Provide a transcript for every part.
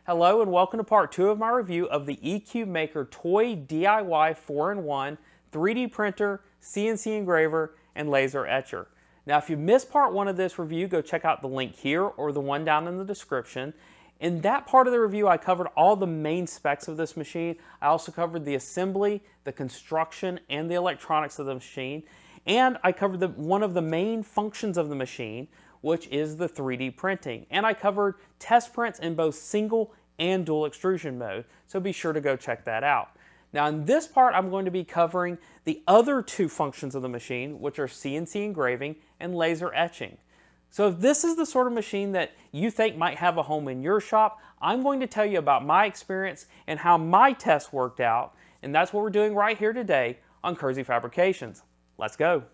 Hello and welcome to part 2 of my review of the EcubMaker Toy DIY 4-in-1 3D printer, CNC engraver, and laser etcher. Now if you missed part 1 of this review, go check out the link here or the one down in the description. In that part of the review, I covered all the main specs of this machine. I also covered the assembly, the construction, and the electronics of the machine. And I covered one of the main functions of the machine, which is the 3D printing. And I covered test prints in both single and dual extrusion mode, so be sure to go check that out. Now in this part, I'm going to be covering the other two functions of the machine, which are CNC engraving and laser etching. So if this is the sort of machine that you think might have a home in your shop, I'm going to tell you about my experience and how my tests worked out, and that's what we're doing right here today on Kersey Fabrications. Let's go.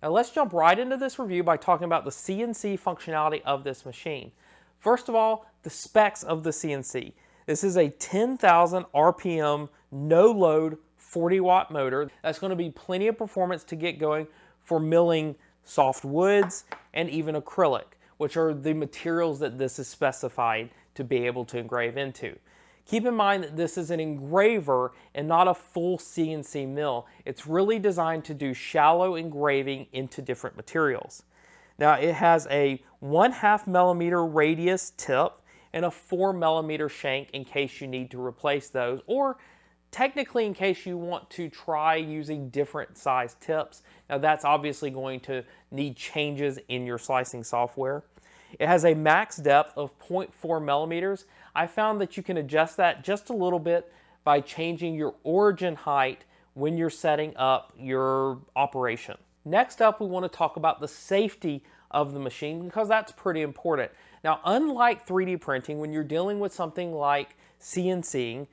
Now let's jump right into this review by talking about the CNC functionality of this machine. First of all, the specs of the CNC. This is a 10,000 RPM no-load 40-watt motor. That's going to be plenty of performance to get going for milling soft woods and even acrylic, which are the materials that this is specified to be able to engrave into. Keep in mind that this is an engraver and not a full CNC mill. It's really designed to do shallow engraving into different materials. Now it has a 1/2 millimeter radius tip and a 4 millimeter shank in case you need to replace those, or technically in case you want to try using different size tips. Now that's obviously going to need changes in your slicing software. It has a max depth of 0.4 millimeters. I found that you can adjust that just a little bit by changing your origin height when you're setting up your operation. Next up, we want to talk about the safety of the machine because that's pretty important. Now, unlike 3D printing, when you're dealing with something like CNCing,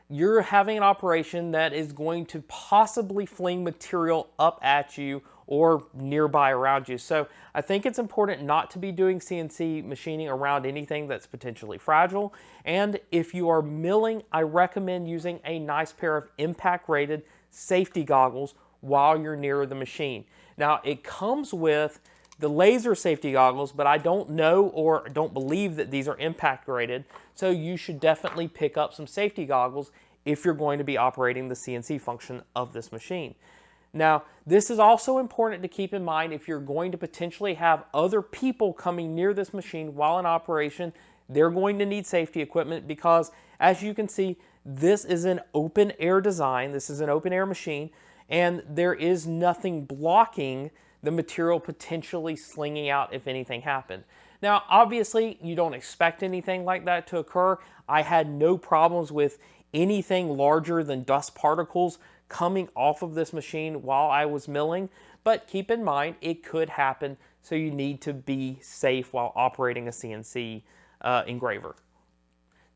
you're having an operation that is going to possibly fling material up at you or nearby around you. So I think it's important not to be doing CNC machining around anything that's potentially fragile. And if you are milling, I recommend using a nice pair of impact rated safety goggles while you're near the machine. Now it comes with the laser safety goggles, but I don't know or don't believe that these are impact rated. So you should definitely pick up some safety goggles if you're going to be operating the CNC function of this machine. Now, this is also important to keep in mind if you're going to potentially have other people coming near this machine while in operation. They're going to need safety equipment because, as you can see, this is an open air design. This is an open air machine, and there is nothing blocking the material potentially slinging out if anything happened. Now, obviously, you don't expect anything like that to occur. I had no problems with anything larger than dust particles coming off of this machine while I was milling, but keep in mind it could happen, so you need to be safe while operating a CNC engraver.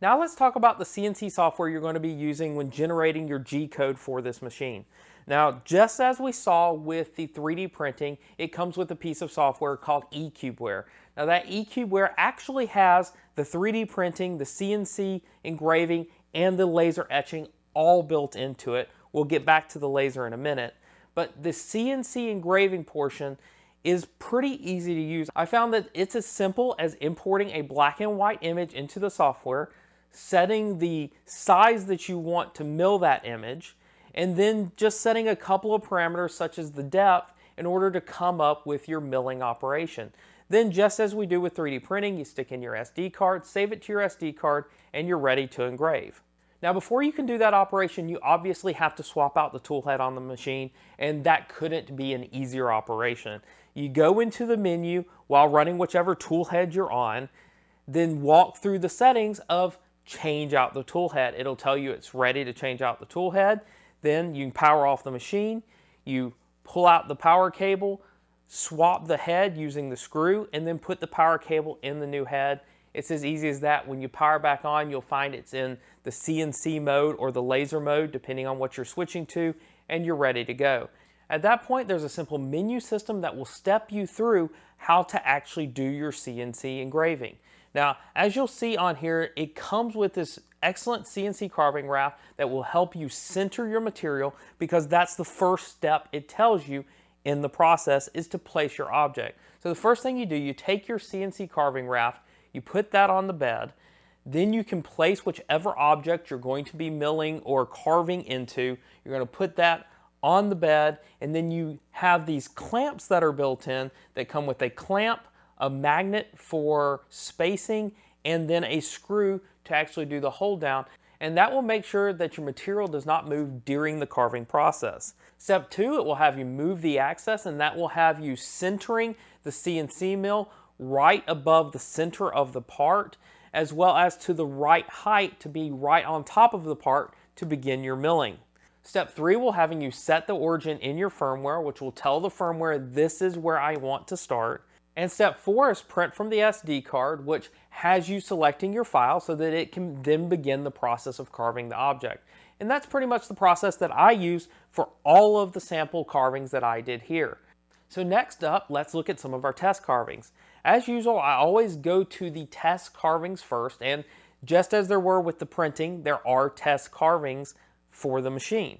Now let's talk about the CNC software you're going to be using when generating your G code for this machine. Now, just as we saw with the 3D printing, it comes with a piece of software called EcubWare. Now that EcubWare actually has the 3D printing, the CNC engraving, and the laser etching all built into it. We'll get back to the laser in a minute, but the CNC engraving portion is pretty easy to use. I found that it's as simple as importing a black and white image into the software, setting the size that you want to mill that image, and then just setting a couple of parameters such as the depth in order to come up with your milling operation. Then, just as we do with 3D printing, you stick in your SD card, save it to your SD card, and you're ready to engrave. Now before you can do that operation, you obviously have to swap out the tool head on the machine, and that couldn't be an easier operation. You go into the menu while running whichever tool head you're on, then walk through the settings of change out the tool head. It'll tell you it's ready to change out the tool head. Then you can power off the machine, you pull out the power cable, swap the head using the screw, and then put the power cable in the new head. It's as easy as that. When you power back on, you'll find it's in the CNC mode or the laser mode, depending on what you're switching to, and you're ready to go. At that point, there's a simple menu system that will step you through how to actually do your CNC engraving. Now, as you'll see on here, it comes with this excellent CNC carving raft that will help you center your material, because that's the first step it tells you in the process, is to place your object. So the first thing you do, you take your CNC carving raft, you put that on the bed, then you can place whichever object you're going to be milling or carving into. You're going to put that on the bed, and then you have these clamps that are built in that come with a clamp, a magnet for spacing, and then a screw to actually do the hold down. And that will make sure that your material does not move during the carving process. Step 2, it will have you move the axis, and that will have you centering the CNC mill right above the center of the part, as well as to the right height to be right on top of the part to begin your milling. Step 3 will having you set the origin in your firmware, which will tell the firmware this is where I want to start. And step 4 is print from the SD card, which has you selecting your file so that it can then begin the process of carving the object. And that's pretty much the process that I use for all of the sample carvings that I did here. So next up, let's look at some of our test carvings. As usual, I always go to the test carvings first, and just as there were with the printing, there are test carvings for the machine.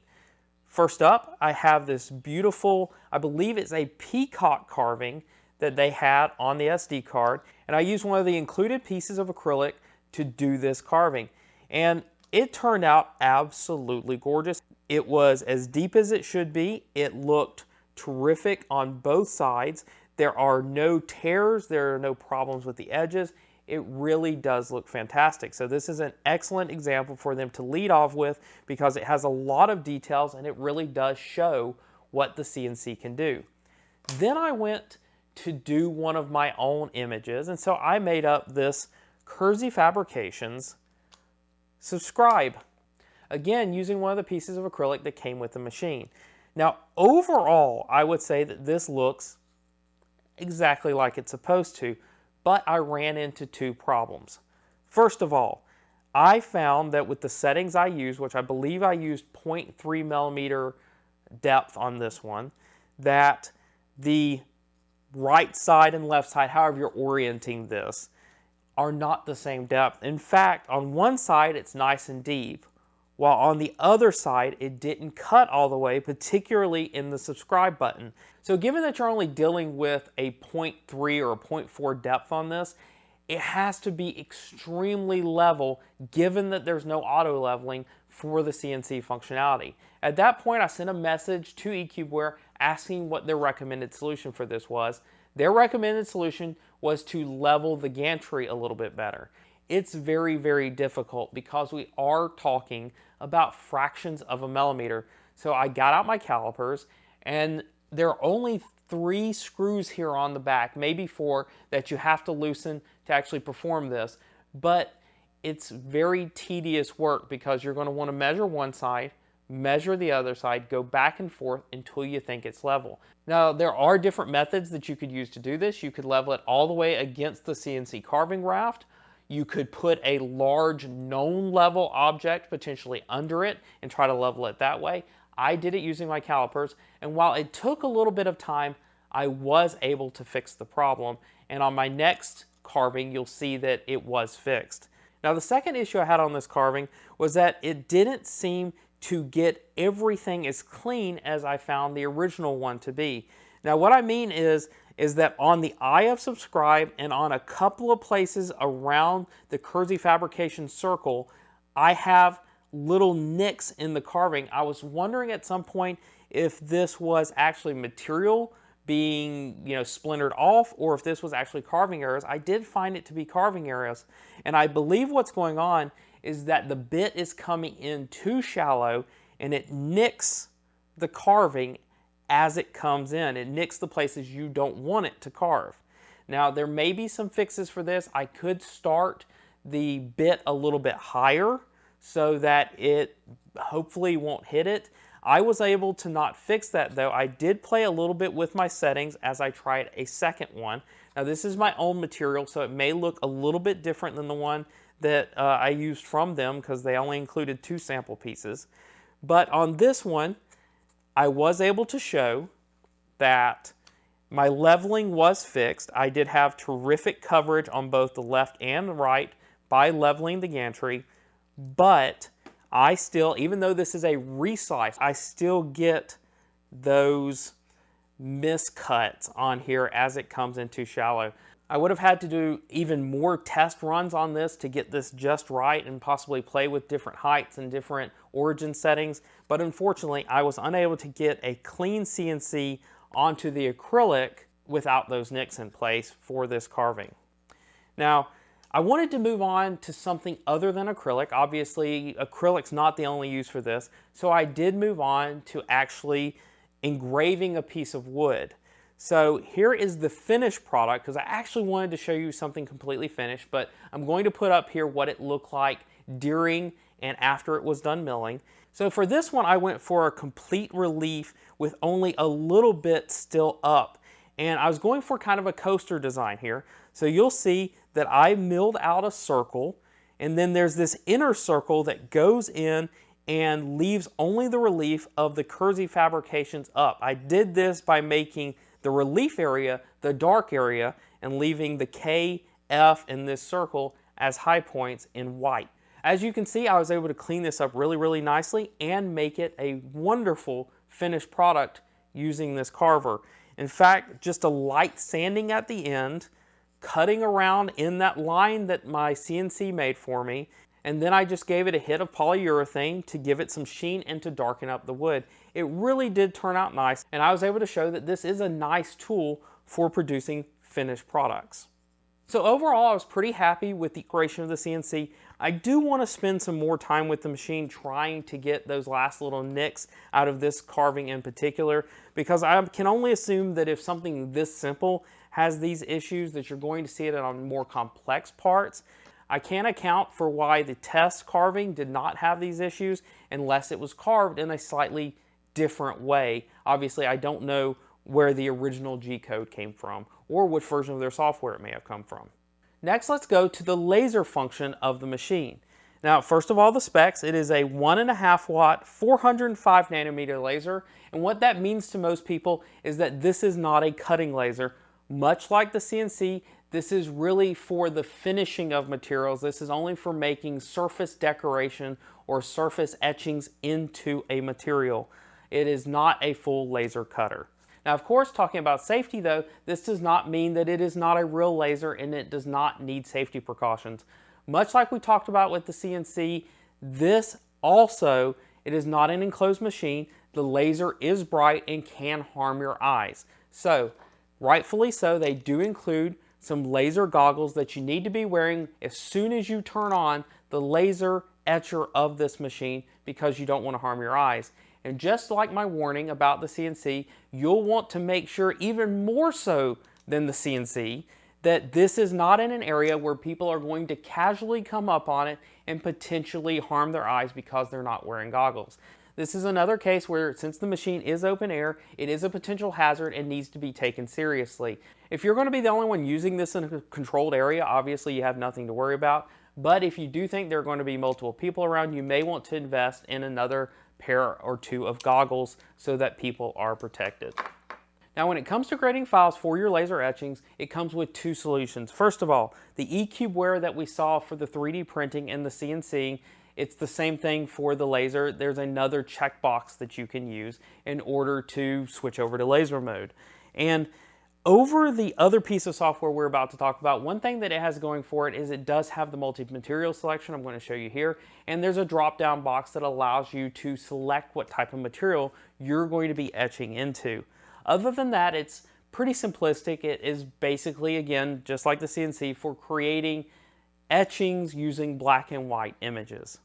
First up, I have this beautiful, I believe it's a peacock carving that they had on the SD card, and I used one of the included pieces of acrylic to do this carving. And it turned out absolutely gorgeous. It was as deep as it should be. It looked terrific on both sides. There are no tears, there are no problems with the edges. It really does look fantastic. So this is an excellent example for them to lead off with, because it has a lot of details and it really does show what the CNC can do. Then I went to do one of my own images, and so I made up this Kersey Fabrications subscribe, again using one of the pieces of acrylic that came with the machine. Now overall, I would say that this looks exactly like it's supposed to, but I ran into two problems. First of all, I found that with the settings I used, which I believe I used 0.3 millimeter depth on this one, that the right side and left side, however you're orienting this, are not the same depth. In fact, on one side it's nice and deep, while on the other side it didn't cut all the way, particularly in the subscribe button. So given that you're only dealing with a 0.3 or a 0.4 depth on this, it has to be extremely level, given that there's no auto leveling for the CNC functionality. At that point, I sent a message to EcubWare asking what their recommended solution for this was. Their recommended solution was to level the gantry a little bit better. It's very, very difficult because we are talking about fractions of a millimeter. So I got out my calipers, and there are only 3 screws here on the back, maybe 4, that you have to loosen to actually perform this. But it's very tedious work because you're going to want to measure one side, measure the other side, go back and forth until you think it's level. Now, there are different methods that you could use to do this. You could level it all the way against the CNC carving raft. You could put a large known level object potentially under it and try to level it that way. I did it using my calipers, and while it took a little bit of time, I was able to fix the problem. And on my next carving, you'll see that it was fixed. Now, the second issue I had on this carving was that it didn't seem to get everything as clean as I found the original one to be. Now, what I mean is that on the eye of subscribe and on a couple of places around the Kersey Fabrication circle, I have little nicks in the carving. I was wondering at some point if this was actually material being, splintered off, or if this was actually carving errors. I did find it to be carving errors, and I believe what's going on is that the bit is coming in too shallow and it nicks the carving as it comes in. It nicks the places you don't want it to carve. Now, there may be some fixes for this. I could start the bit a little bit higher so that it hopefully won't hit it. I was able to not fix that though. I did play a little bit with my settings as I tried a second one. Now, this is my own material, so it may look a little bit different than the one that I used from them because they only included 2 sample pieces. But on this one, I was able to show that my leveling was fixed. I did have terrific coverage on both the left and the right by leveling the gantry. but I still, even though this is a reslice, I still get those miscuts on here as it comes in too shallow. I would have had to do even more test runs on this to get this just right and possibly play with different heights and different origin settings, but unfortunately I was unable to get a clean CNC onto the acrylic without those nicks in place for this carving. Now, I wanted to move on to something other than acrylic. Obviously, acrylic's not the only use for this, so I did move on to actually engraving a piece of wood. So here is the finished product, because I actually wanted to show you something completely finished, but I'm going to put up here what it looked like during and after it was done milling. So for this one, I went for a complete relief with only a little bit still up. And I was going for kind of a coaster design here. So you'll see that I milled out a circle, and then there's this inner circle that goes in and leaves only the relief of the kersey fabrications up. I did this by making the relief area the dark area and leaving the K, F in this circle as high points in white. As you can see, I was able to clean this up really nicely and make it a wonderful finished product using this carver. In fact, just a light sanding at the end, cutting around in that line that my CNC made for me, and then I just gave it a hit of polyurethane to give it some sheen and to darken up the wood. It really did turn out nice, and I was able to show that this is a nice tool for producing finished products. So overall, I was pretty happy with the operation of the CNC. I do want to spend some more time with the machine trying to get those last little nicks out of this carving in particular, because I can only assume that if something this simple has these issues, that you're going to see it on more complex parts. I can't account for why the test carving did not have these issues unless it was carved in a slightly different way. Obviously, I don't know where the original G-code came from or which version of their software it may have come from. Next, let's go to the laser function of the machine. Now, first of all, the specs. It is a 1.5 watt, 405 nanometer laser, and what that means to most people is that this is not a cutting laser. Much like the CNC, this is really for the finishing of materials. This is only for making surface decoration or surface etchings into a material. It is not a full laser cutter. Now, of course, talking about safety though, this does not mean that it is not a real laser and it does not need safety precautions. Much like we talked about with the CNC, this also, it is not an enclosed machine. The laser is bright and can harm your eyes. So, rightfully so, they do include some laser goggles that you need to be wearing as soon as you turn on the laser etcher of this machine, because you don't want to harm your eyes. And just like my warning about the CNC, you'll want to make sure, even more so than the CNC, that this is not in an area where people are going to casually come up on it and potentially harm their eyes because they're not wearing goggles. This is another case where, since the machine is open air, it is a potential hazard and needs to be taken seriously. If you're going to be the only one using this in a controlled area, obviously you have nothing to worry about. But if you do think there are going to be multiple people around, you may want to invest in another pair or two of goggles so that people are protected. Now, when it comes to creating files for your laser etchings, it comes with two solutions. First of all, the EcubWare that we saw for the 3D printing and the CNC, it's the same thing for the laser. There's another checkbox that you can use in order to switch over to laser mode. And over the other piece of software we're about to talk about, one thing that it has going for it is it does have the multi-material selection I'm going to show you here, and there's a drop-down box that allows you to select what type of material you're going to be etching into. Other than that, it's pretty simplistic. It is basically, again, just like the CNC, for creating etchings using black and white images.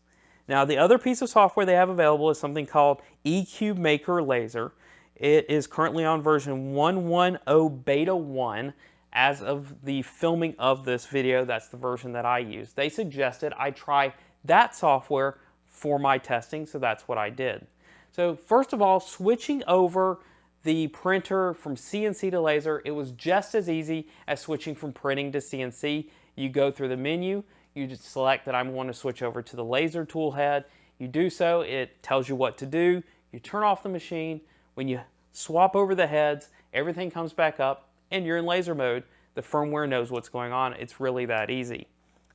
Now, the other piece of software they have available is something called EcubMaker Laser. It is currently on version 1.10 Beta 1. As of the filming of this video, that's the version that I use. They suggested I try that software for my testing, so that's what I did. So first of all, switching over the printer from CNC to laser, it was just as easy as switching from printing to CNC. You go through the menu, you just select that I want to switch over to the laser tool head. You do so, it tells you what to do. You turn off the machine. When you swap over the heads, everything comes back up and you're in laser mode. The firmware knows what's going on. It's really that easy.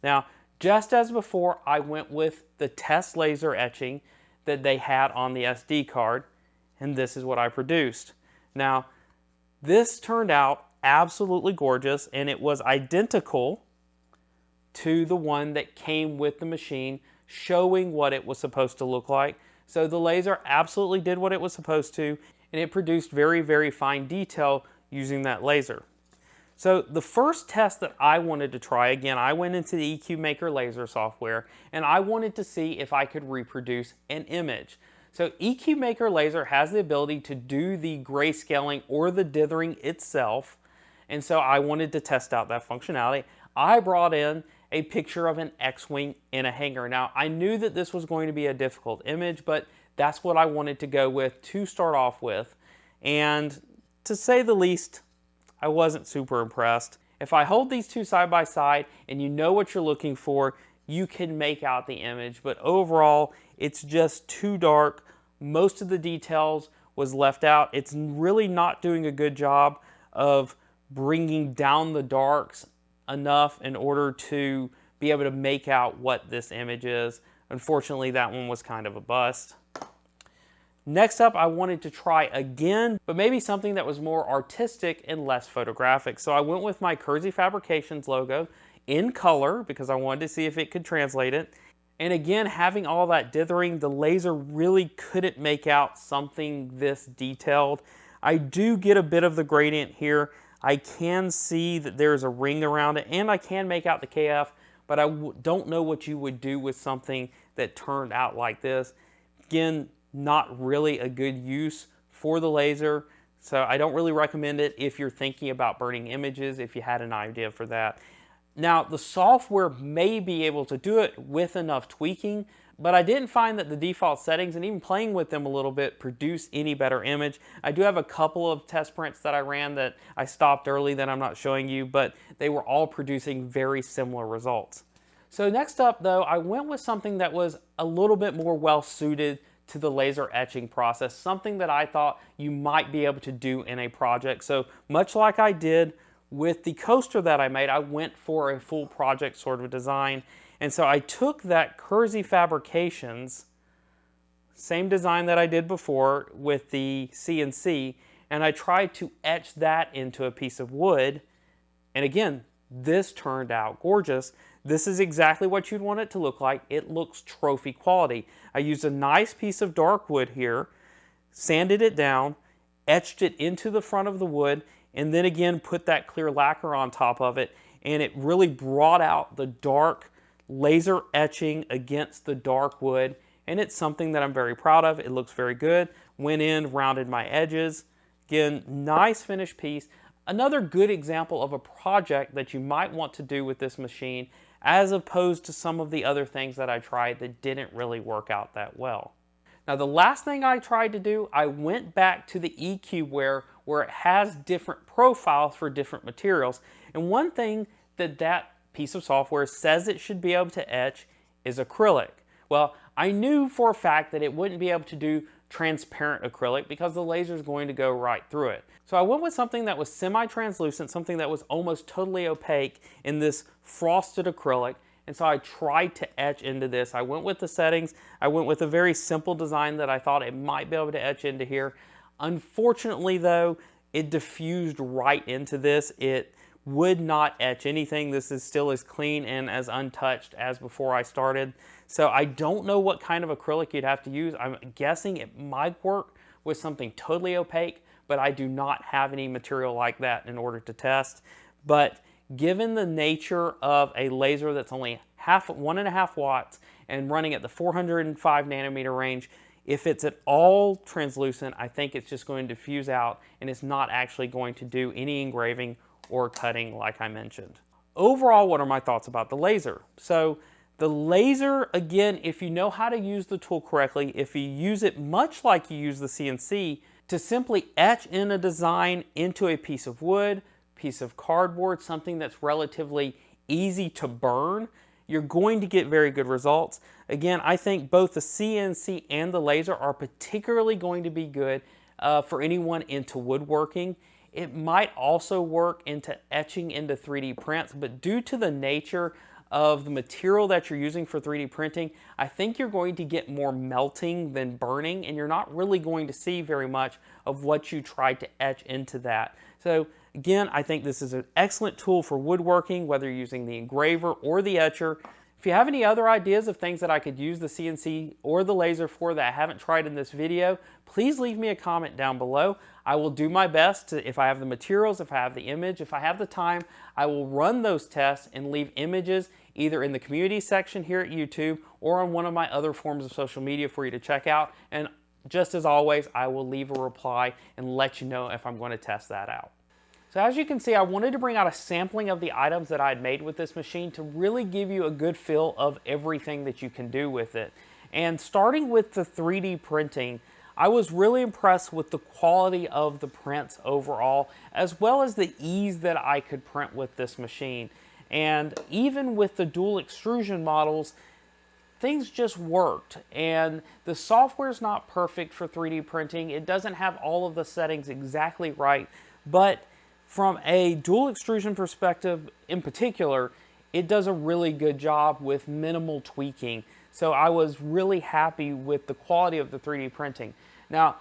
Now, Just as before, I went with the test laser etching that they had on the SD card, and this is what I produced. Now, this turned out absolutely gorgeous, and it was identical to the one that came with the machine, showing what it was supposed to look like. So the laser absolutely did what it was supposed to, and it produced very, very fine detail using that laser. So the first test that I wanted to try, again, I went into the EcubMaker laser software, and I wanted to see if I could reproduce an image. So EcubMaker laser has the ability to do the grayscaling or the dithering itself, and so I wanted to test out that functionality. I brought in a picture of an X-wing in a hangar. Now, I knew that this was going to be a difficult image, but that's what I wanted to go with to start off with. And to say the least, I wasn't super impressed. If I hold these two side by side and you know what you're looking for, you can make out the image, but overall, it's just too dark. Most of the details was left out. It's really not doing a good job of bringing down the darks enough in order to be able to make out what this image is. Unfortunately, that one was kind of a bust. Next up, I wanted to try again, but maybe something that was more artistic and less photographic. So I went with my Kersey Fabrications logo in color because I wanted to see if it could translate it. And again, having all that dithering, the laser really couldn't make out something this detailed. I do get a bit of the gradient here. I can see that there's a ring around it, and I can make out the KF, but I don't know what you would do with something that turned out like this. Again, not really a good use for the laser, so I don't really recommend it if you're thinking about burning images, if you had an idea for that. Now, the software may be able to do it with enough tweaking, but I didn't find that the default settings, and even playing with them a little bit, produce any better image. I do have a couple of test prints that I ran that I stopped early that I'm not showing you, but they were all producing very similar results. So next up, though, I went with something that was a little bit more well-suited to the laser etching process, something that I thought you might be able to do in a project. So much like I did with the coaster that I made, I went for a full project sort of design. And so I took that Kersey Fabrications, same design that I did before with the CNC, and I tried to etch that into a piece of wood. And again, this turned out gorgeous. This is exactly what you'd want it to look like. It looks trophy quality. I used a nice piece of dark wood here, sanded it down, etched it into the front of the wood, and then again put that clear lacquer on top of it, and it really brought out the dark laser etching against the dark wood, and it's something that I'm very proud of. It looks very good. Went in, rounded my edges. Again, nice finished piece. Another good example of a project that you might want to do with this machine, as opposed to some of the other things that I tried that didn't really work out that well. Now, the last thing I tried to do, I went back to the EcubWare where it has different profiles for different materials. And one thing that that piece of software says it should be able to etch is acrylic. Well, I knew for a fact that it wouldn't be able to do transparent acrylic because the laser is going to go right through it. So I went with something that was semi-translucent, something that was almost totally opaque in this frosted acrylic. And so I tried to etch into this. I went with the settings. I went with a very simple design that I thought it might be able to etch into here. Unfortunately, though, it diffused right into this. It would not etch anything. This is still as clean and as untouched as before I started. So I don't know what kind of acrylic you'd have to use. I'm guessing it might work with something totally opaque, but I do not have any material like that in order to test. But given the nature of a laser that's only 1.5 watts and running at the 405 nanometer range, if it's at all translucent, I think it's just going to diffuse out and it's not actually going to do any engraving or cutting like I mentioned. Overall, what are my thoughts about the laser? So the laser, again, if you know how to use the tool correctly, if you use it much like you use the CNC to simply etch in a design into a piece of wood, piece of cardboard, something that's relatively easy to burn, you're going to get very good results. Again, I think both the CNC and the laser are particularly going to be good for anyone into woodworking. It might also work into etching into 3D prints, but due to the nature of the material that you're using for 3D printing, I think you're going to get more melting than burning, and you're not really going to see very much of what you tried to etch into that. So again, I think this is an excellent tool for woodworking, whether you're using the engraver or the etcher. If you have any other ideas of things that I could use the CNC or the laser for that I haven't tried in this video, please leave me a comment down below. I will do my best to, if I have the materials, if I have the image, if I have the time, I will run those tests and leave images either in the community section here at YouTube or on one of my other forms of social media for you to check out. And just as always, I will leave a reply and let you know if I'm going to test that out. So as you can see, I wanted to bring out a sampling of the items that I had made with this machine to really give you a good feel of everything that you can do with it. And starting with the 3D printing, I was really impressed with the quality of the prints overall, as well as the ease that I could print with this machine. And even with the dual extrusion models, things just worked. And the software is not perfect for 3D printing. It doesn't have all of the settings exactly right, but from a dual extrusion perspective in particular, it does a really good job with minimal tweaking. So I was really happy with the quality of the 3D printing. Now,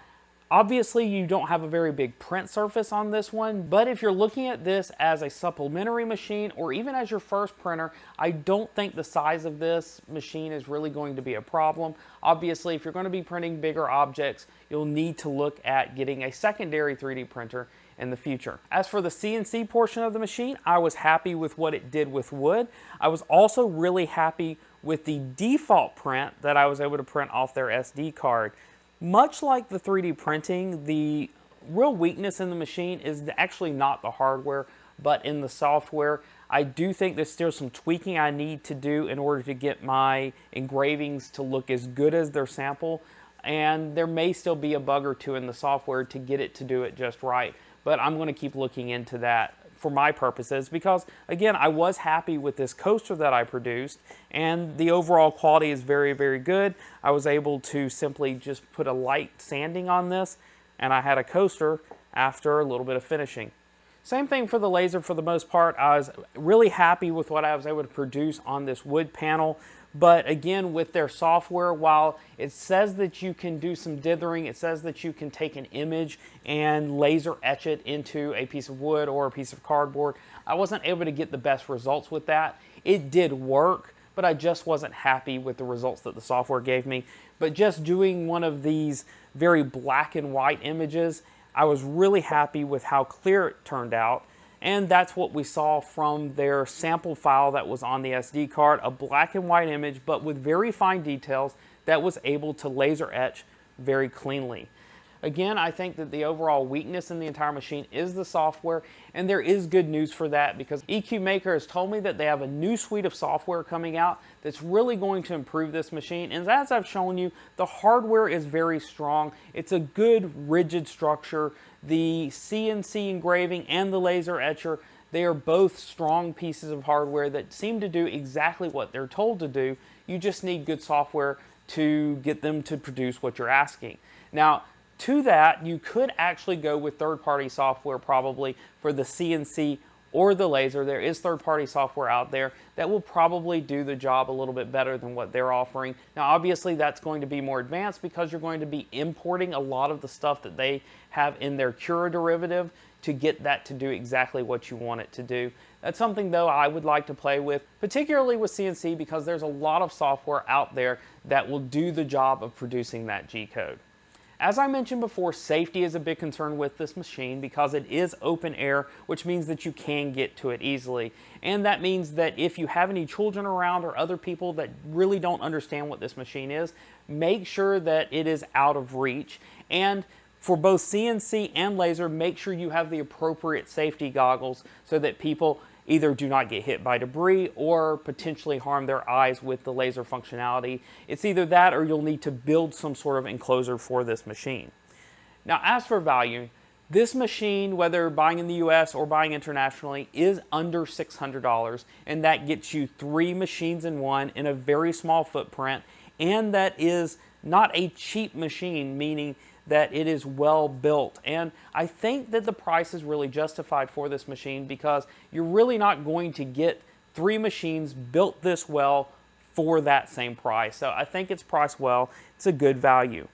obviously you don't have a very big print surface on this one, but if you're looking at this as a supplementary machine or even as your first printer, I don't think the size of this machine is really going to be a problem. Obviously, if you're going to be printing bigger objects, you'll need to look at getting a secondary 3D printer in the future. As for the CNC portion of the machine, I was happy with what it did with wood. I was also really happy with the default print that I was able to print off their SD card. Much like the 3D printing, the real weakness in the machine is actually not the hardware, but in the software. I do think there's still some tweaking I need to do in order to get my engravings to look as good as their sample, and there may still be a bug or two in the software to get it to do it just right. But I'm going to keep looking into that for my purposes because, again, I was happy with this coaster that I produced, and the overall quality is very, very good. I was able to simply just put a light sanding on this, and I had a coaster after a little bit of finishing. Same thing for the laser for the most part. I was really happy with what I was able to produce on this wood panel. But again, with their software, while it says that you can do some dithering, it says that you can take an image and laser etch it into a piece of wood or a piece of cardboard, I wasn't able to get the best results with that. It did work, but I just wasn't happy with the results that the software gave me. But just doing one of these very black and white images, I was really happy with how clear it turned out. And that's what we saw from their sample file that was on the SD card, a black and white image, but with very fine details that was able to laser etch very cleanly. Again, I think that the overall weakness in the entire machine is the software, and there is good news for that because EcubMaker has told me that they have a new suite of software coming out that's really going to improve this machine. And as I've shown you, the hardware is very strong. It's a good rigid structure. The CNC engraving and the laser etcher, they are both strong pieces of hardware that seem to do exactly what they're told to do. You just need good software to get them to produce what you're asking. Now, to that, you could actually go with third-party software probably for the CNC or the laser. There is third-party software out there that will probably do the job a little bit better than what they're offering. Now, obviously, that's going to be more advanced because you're going to be importing a lot of the stuff that they have in their Cura derivative to get that to do exactly what you want it to do. That's something, though, I would like to play with, particularly with CNC because there's a lot of software out there that will do the job of producing that G-code. As I mentioned before, safety is a big concern with this machine because it is open air, which means that you can get to it easily. And that means that if you have any children around or other people that really don't understand what this machine is, make sure that it is out of reach. And for both CNC and laser, make sure you have the appropriate safety goggles so that people either do not get hit by debris or potentially harm their eyes with the laser functionality. It's either that or you'll need to build some sort of enclosure for this machine. Now, as for value, this machine, whether buying in the US or buying internationally, is under $600, and that gets you 3 machines in one in a very small footprint, and that is not a cheap machine, meaning that it is well built. And I think that the price is really justified for this machine because you're really not going to get 3 machines built this well for that same price. So I think it's priced well. It's a good value.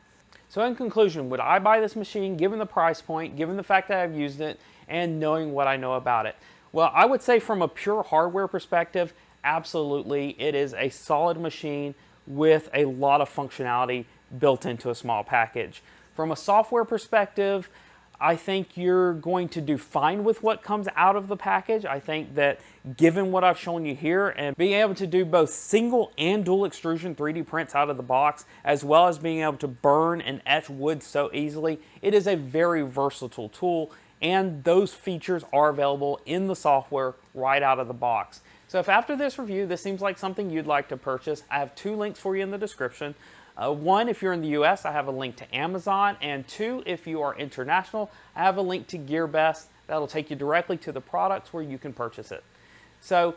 So in conclusion, would I buy this machine given the price point, given the fact that I've used it, and knowing what I know about it? Well, I would say from a pure hardware perspective, absolutely. It is a solid machine with a lot of functionality built into a small package. From a software perspective, I think you're going to do fine with what comes out of the package. I think that given what I've shown you here and being able to do both single and dual extrusion 3D prints out of the box, as well as being able to burn and etch wood so easily, it is a very versatile tool, and those features are available in the software right out of the box. So if after this review this seems like something you'd like to purchase, I have 2 links for you in the description. One, if you're in the US, I have a link to Amazon, and 2, if you are international, I have a link to GearBest. That'll take you directly to the products where you can purchase it. So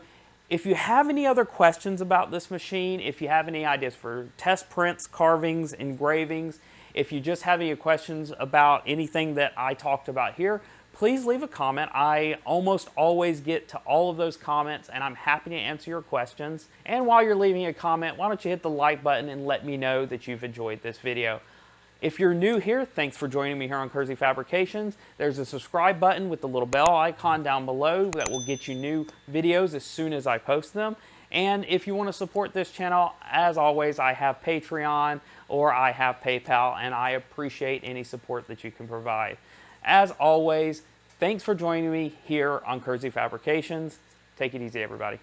if you have any other questions about this machine, if you have any ideas for test prints, carvings, engravings, if you just have any questions about anything that I talked about here, please leave a comment. I almost always get to all of those comments, and I'm happy to answer your questions. And while you're leaving a comment, why don't you hit the like button and let me know that you've enjoyed this video. If you're new here, thanks for joining me here on Kersey Fabrications. There's a subscribe button with the little bell icon down below that will get you new videos as soon as I post them. And if you want to support this channel, as always, I have Patreon or I have PayPal, and I appreciate any support that you can provide. As always, thanks for joining me here on Kersey Fabrications. Take it easy, everybody.